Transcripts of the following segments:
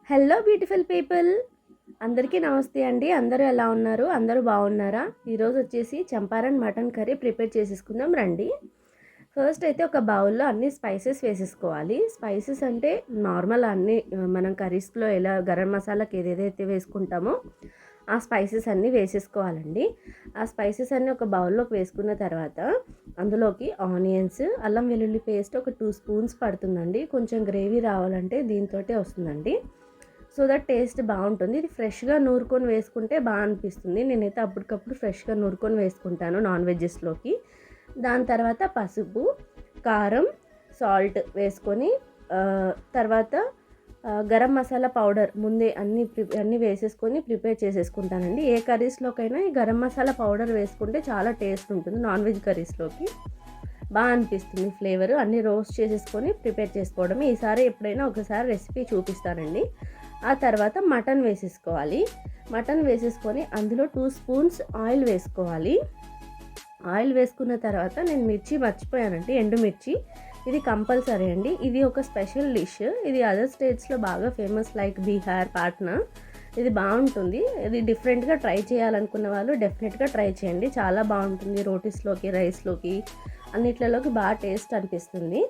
Hello beautiful people, అందరికీ నమస్తే అండి. అందరూ ఎలా ఉన్నారు? అందరూ బాగున్నారా? ఈరోజు వచ్చేసి చంపారన్ మటన్ కర్రీ ప్రిపేర్ చేసేసుకుందాం రండి. ఫస్ట్ అయితే ఒక బౌల్లో అన్ని స్పైసెస్ వేసేసుకోవాలి. స్పైసెస్ అంటే నార్మల్ అన్నీ మనం కర్రీస్లో ఎలా గరం మసాలాకి ఏదేదైతే వేసుకుంటామో ఆ స్పైసెస్ అన్నీ వేసేసుకోవాలండి. ఆ స్పైసెస్ అన్నీ ఒక బౌల్లోకి వేసుకున్న తర్వాత అందులోకి ఆనియన్స్, అల్లం వెల్లుల్లి పేస్ట్ ఒక 2 స్పూన్స్ పడుతుందండి. కొంచెం గ్రేవీ రావాలంటే దీంతో వస్తుందండి. సో దట్ టేస్ట్ బాగుంటుంది. ఇది ఫ్రెష్గా నూరుకొని వేసుకుంటే బాగా అనిపిస్తుంది. నేనైతే అప్పటికప్పుడు ఫ్రెష్గా నూరుకొని వేసుకుంటాను నాన్ వెజ్జెస్లోకి. దాని తర్వాత పసుపు, కారం, సాల్ట్ వేసుకొని తర్వాత గరం మసాలా పౌడర్ ముందే అన్నీ వేసేసుకొని ప్రిపేర్ చేసేసుకుంటానండి. ఏ కర్రీస్లోకైనా ఈ గరం మసాలా పౌడర్ వేసుకుంటే చాలా టేస్ట్ ఉంటుంది. నాన్ వెజ్ కర్రీస్లోకి బాగా అనిపిస్తుంది ఫ్లేవర్. అన్నీ రోస్ట్ చేసేసుకొని ప్రిపేర్ చేసుకోవడం. ఈసారి ఎప్పుడైనా ఒకసారి రెసిపీ చూపిస్తానండి. ఆ తర్వాత మటన్ వేసేసుకోవాలి. మటన్ వేసేసుకొని అందులో 2 స్పూన్స్ ఆయిల్ వేసుకోవాలి. ఆయిల్ వేసుకున్న తర్వాత నేను మిర్చి మర్చిపోయానండి, ఎండుమిర్చి. ఇది కంపల్సరీ అండి. ఇది ఒక స్పెషల్ డిష్. ఇది అదర్ స్టేట్స్లో బాగా ఫేమస్, లైక్ బీహార్, పాట్నా. ఇది బాగుంటుంది. ఇది డిఫరెంట్గా ట్రై చేయాలనుకున్న వాళ్ళు డెఫినెట్గా ట్రై చేయండి. చాలా బాగుంటుంది. రోటీస్లోకి, రైస్లోకి, అన్నిట్లలోకి బాగా టేస్ట్ అనిపిస్తుంది.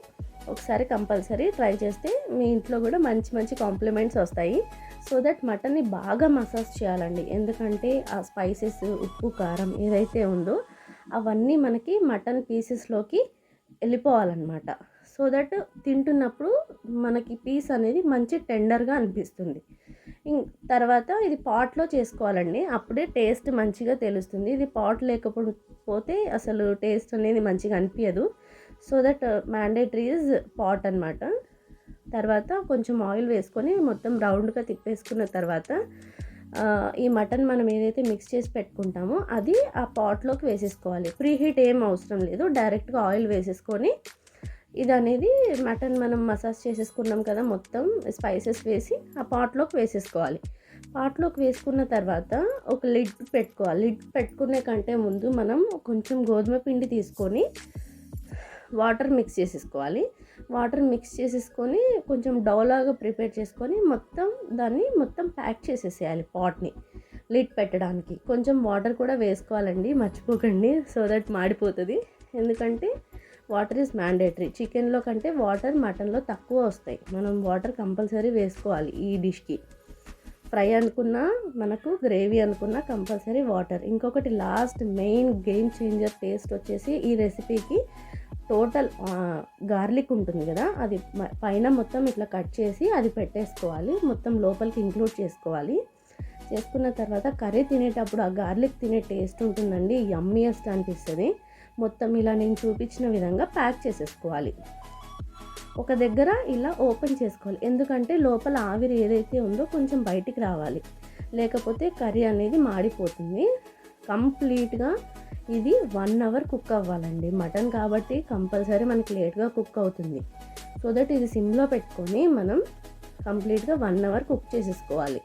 ఒకసారి కంపల్సరీ ట్రై చేస్తే మీ ఇంట్లో కూడా మంచి మంచి కాంప్లిమెంట్స్ వస్తాయి. సో దట్ మటన్ని బాగా మసాజ్ చేయాలండి. ఎందుకంటే ఆ స్పైసెస్, ఉప్పు, కారం ఏదైతే ఉందో అవన్నీ మనకి మటన్ పీసెస్లోకి వెళ్ళిపోవాలన్నమాట. సో దట్ తింటున్నప్పుడు మనకి పీస్ అనేది మంచి టెండర్గా అనిపిస్తుంది. తర్వాత ఇది పాట్లో చేసుకోవాలండి. అప్పుడే టేస్ట్ మంచిగా తెలుస్తుంది. ఇది పాట్ లేకపోతే అసలు టేస్ట్ అనేది మంచిగా అనిపించదు. So that mandatory is part అనమాట. తర్వాత కొంచెం ఆయిల్ వేసుకొని మొత్తం రౌండ్గా తిప్పేసుకున్న తర్వాత ఈ మటన్ మనం ఏదైతే మిక్స్ చేసి పెట్టుకుంటామో అది ఆ పాట్లోకి వేసేసుకోవాలి. ప్రీ హీట్ ఏం అవసరం లేదు. డైరెక్ట్గా ఆయిల్ వేసేసుకొని ఇది అనేది మటన్ మనం మసాజ్ చేసేసుకున్నాం కదా, మొత్తం స్పైసెస్ వేసి ఆ పాట్లోకి వేసేసుకోవాలి. పాట్లోకి వేసుకున్న తర్వాత ఒక లిడ్ పెట్టుకోవాలి. లిడ్ పెట్టుకునే కంటే ముందు మనం కొంచెం గోధుమ పిండి తీసుకొని వాటర్ మిక్స్ చేసేసుకోవాలి. వాటర్ మిక్స్ చేసేసుకొని కొంచెం డౌలాగా ప్రిపేర్ చేసుకొని దాన్ని మొత్తం ప్యాక్ చేసేసేయాలి పాట్ని. లిడ్ పెట్టడానికి కొంచెం వాటర్ కూడా వేసుకోవాలండి, మర్చిపోకండి. సో దట్ మాడిపోతుంది. ఎందుకంటే వాటర్ ఈజ్ మ్యాండేటరీ. చికెన్లో కంటే వాటర్ మటన్లో తక్కువ వస్తాయి. మనం వాటర్ కంపల్సరీ వేసుకోవాలి ఈ డిష్కి. ఫ్రై అనుకున్నా, మనకు గ్రేవీ అనుకున్నా కంపల్సరీ వాటర్. ఇంకొకటి last main game changer taste వచ్చేసి ఈ రెసిపీకి టోటల్ గార్లిక్ ఉంటుంది కదా, అది పైన మొత్తం ఇట్లా కట్ చేసి అది పెట్టేసుకోవాలి. మొత్తం లోపలికి ఇంక్లూడ్ చేసుకోవాలి. చేసుకున్న తర్వాత కర్రీ తినేటప్పుడు ఆ గార్లిక్ తినే టేస్ట్ ఉంటుందండి, యమ్మీయెస్ట్ అనిపిస్తుంది. మొత్తం ఇలా నేను చూపించిన విధంగా ప్యాక్ చేసేసుకోవాలి. ఒక దగ్గర ఇలా ఓపెన్ చేసుకోవాలి. ఎందుకంటే లోపల ఆవిరి ఏదైతే ఉందో కొంచెం బయటికి రావాలి, లేకపోతే కర్రీ అనేది మాడిపోతుంది. కంప్లీట్గా ఇది 1 అవర్ కుక్ అవ్వాలండి. మటన్ కాబట్టి కంపల్సరీ మనకి లేట్గా కుక్ అవుతుంది. సో దట్ ఇది సిమ్లో పెట్టుకొని మనం కంప్లీట్గా 1 అవర్ కుక్ చేసేసుకోవాలి.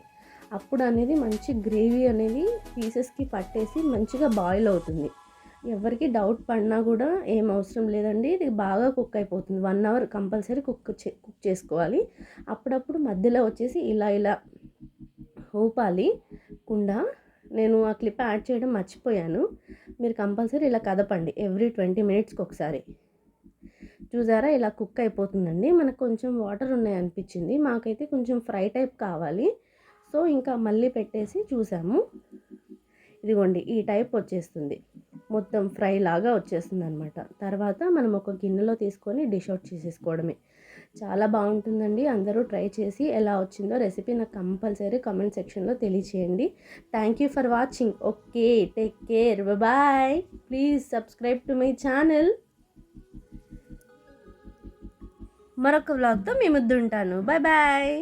అప్పుడు అనేది మంచి గ్రేవీ అనేది పీసెస్కి పట్టేసి మంచిగా బాయిల్ అవుతుంది. ఎవరికి డౌట్ పడినా కూడా ఏం అవసరం లేదండి, ఇది బాగా కుక్ అయిపోతుంది. 1 అవర్ కంపల్సరీ కుక్ చేసుకోవాలి. అప్పుడప్పుడు మధ్యలో వచ్చేసి ఇలా ఊపాలి కుండ. నేను ఆ క్లిప్ యాడ్ చేయడం మర్చిపోయాను. మీరు కంపల్సరీ ఇలా కదపండి ఎవ్రీ 20 మినిట్స్కి ఒకసారి. చూసారా, ఇలా కుక్ అయిపోతుందండి. మనకు కొంచెం వాటర్ ఉన్నాయి అనిపించింది, మాకైతే కొంచెం ఫ్రై టైప్ కావాలి. సో ఇంకా మళ్ళీ పెట్టేసి చూసాము. ఇదిగోండి ఈ టైప్ వచ్చేస్తుంది, మొత్తం ఫ్రై లాగా వచ్చేస్తుంది అనమాట. తర్వాత మనం ఒక గిన్నెలో తీసుకొని డిష్ అవుట్ చేసేసుకోవడమే. చాలా బాగుంటుందండి. అందరూ ట్రై చేసి ఎలా వచ్చిందో రెసిపీ నాకు కంపల్సరీ కామెంట్ సెక్షన్లో తెలియచేయండి. Thank you for watching. Okay, take care, bye. Please subscribe to my channel. మరొక వ్లాగ్తో మీ ముందు ఉంటాను. Bye bye.